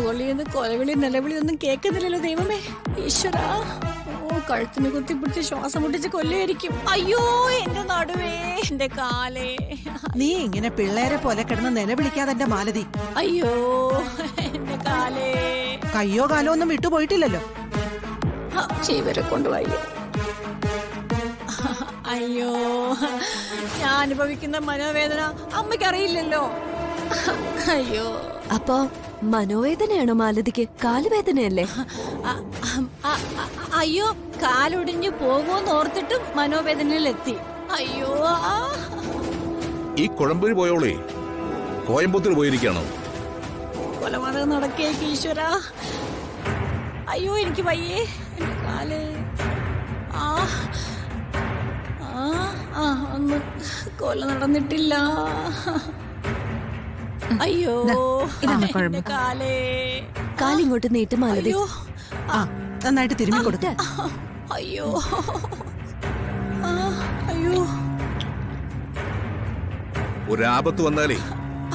മുകളിൽ കൊലവിളി നിലവിളി ഒന്നും കേൾക്കുന്നില്ലല്ലോ ദൈവമേ. ഈശ്വരാ, ഓ കഴുത്തിന് കുത്തിപ്പിടിച്ച് ശ്വാസം മുട്ടിച്ച് കൊല്ലുമായിരിക്കും. അയ്യോ എന്റെ നടുവേ, എന്റെ കാലേ. നീ ഇങ്ങനെ പിള്ളേരെ പോലെ കിടന്ന് നിലവിളിക്കാതെ എന്റെ മാലതി. അയ്യോ എന്റെ കാലേ. കയ്യോ കാലോ ഒന്നും വിട്ടുപോയിട്ടില്ലല്ലോ. ചീവരെ കൊണ്ടുപോയി. അയ്യോ, ഞാൻ അനുഭവിക്കുന്ന മനോവേദന അമ്മയ്ക്കറിയില്ലല്ലോ. അയ്യോ. അപ്പൊ മനോവേദനയാണോ മാലതിക്ക്? കാലുവേദനയല്ലേ? അയ്യോ, കാലൊടിഞ്ഞു പോകുമെന്ന് ഓർത്തിട്ടും മനോവേദനയിലെത്തി. അയ്യോ. ഈ കുഴമ്പൂര് പോയോളേ കോയമ്പത്തൂർ പോയിരിക്കണോ? കൊലപാതകം നടക്കേക്ക് ഈശ്വര. അയ്യോ എനിക്ക് വയ്യേ, എന്റെ കാല്. ഒന്നും കൊല നടന്നിട്ടില്ല. അയ്യോ എന്റെ കാലേ. കാലിങ്ങോട്ട് നീട്ട് മാലതി. നന്നായിട്ട് തിരുമ്മി കൊടുക്ക. അയ്യോ അയ്യോ. ഒരാപത്ത് വന്നാലേ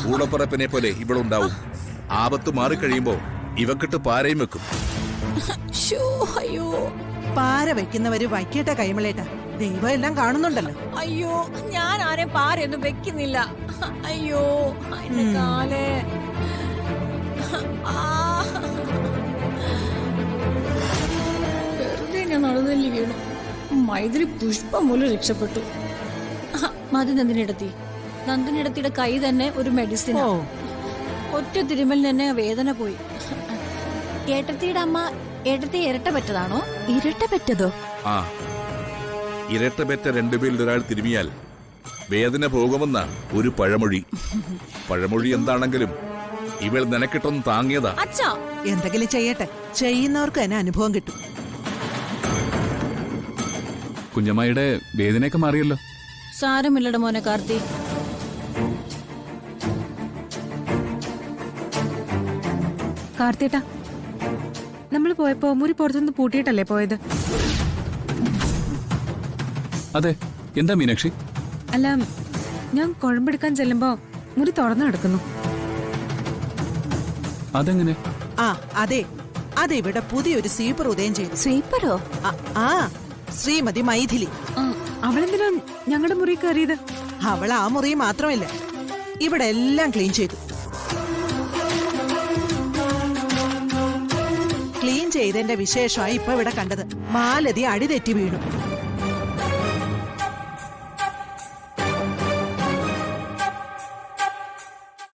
കൂടപ്പറപ്പിനെ പോലെ ഇവിടെ ഉണ്ടാവും. ആപത്ത് മാറിക്കഴിയുമ്പോ ഇവക്കിട്ട് പാരയും വെക്കും. അയ്യോ, പാര വെക്കുന്നവര് വയ്ക്കട്ടെ കൈമളേട്ട, ദൈവം എല്ലാം കാണുന്നുണ്ടല്ലോ. അയ്യോ, ഞാൻ ആരെയും പാരയൊന്നും വെക്കുന്നില്ല. അയ്യോ എന്റെ കാലേ. വെറുതെ ഞാൻ നടുതല്ലി വീണു. മൈത്രി പുഷ്പം പോലും രക്ഷപ്പെട്ടു. മതി നന്ദിനിടത്തി. നന്ദിനിടത്തിയുടെ കൈ തന്നെ ഒരു മെഡിസിൻ. ഒറ്റ തിരുമൽ തന്നെ വേദന പോയി. ഏട്ടത്തിയുടെ അമ്മ ഏട്ടത്തി ഇരട്ട പറ്റതാണോ? ഇരട്ട പറ്റതോ? ആ, ഇരട്ട പെറ്റ രണ്ടുപേരിൽ ഒരാൾ തിരുമിയാൽ വേദന പോകുമെന്ന ഒരു പഴമൊഴി. പഴമൊഴി എന്താണെങ്കിലും ഇവൾ നിനക്കിട്ടൊന്നും താങ്ങിയതാ. അച്ഛാ, എന്തെങ്കിലും ചെയ്യട്ടെ, ചെയ്യുന്നവർക്ക് തന്നെ അനുഭവം കിട്ടും. കുഞ്ഞമ്മയുടെ വേദനയൊക്കെ മാറിയല്ലോ. സാരമില്ലട മോനെ കാർത്തി. കാർത്തിയേട്ടാ, നമ്മൾ പോയപ്പോ മുറി പുറത്തുനിന്ന് പൂട്ടിയിട്ടല്ലേ പോയത്? അതെ. എന്താ മീനാക്ഷി? അല്ല, ഞാൻ കുഴമ്പെടുക്കാൻ ചെല്ലുമ്പോ മുറി തുറന്നു കിടക്കുന്നു. അതെങ്ങനെ? അതെ, അതിവിടെ പുതിയൊരു സ്വീപ്പർ ഉദയം ചെയ്തു. സ്വീപ്പറോ? ശ്രീമതി മൈഥിലി. അവളെന്തിനാ ഞങ്ങളുടെ മുറി കയറിയത്? അവൾ ആ മുറി മാത്രമല്ല, ഇവിടെ എല്ലാം ക്ലീൻ ചെയ്തു. ക്ലീൻ ചെയ്തതിന്റെ വിശേഷമായി ഇപ്പൊ ഇവിടെ കണ്ടത്. മാലതി അടിതെറ്റി വീണു.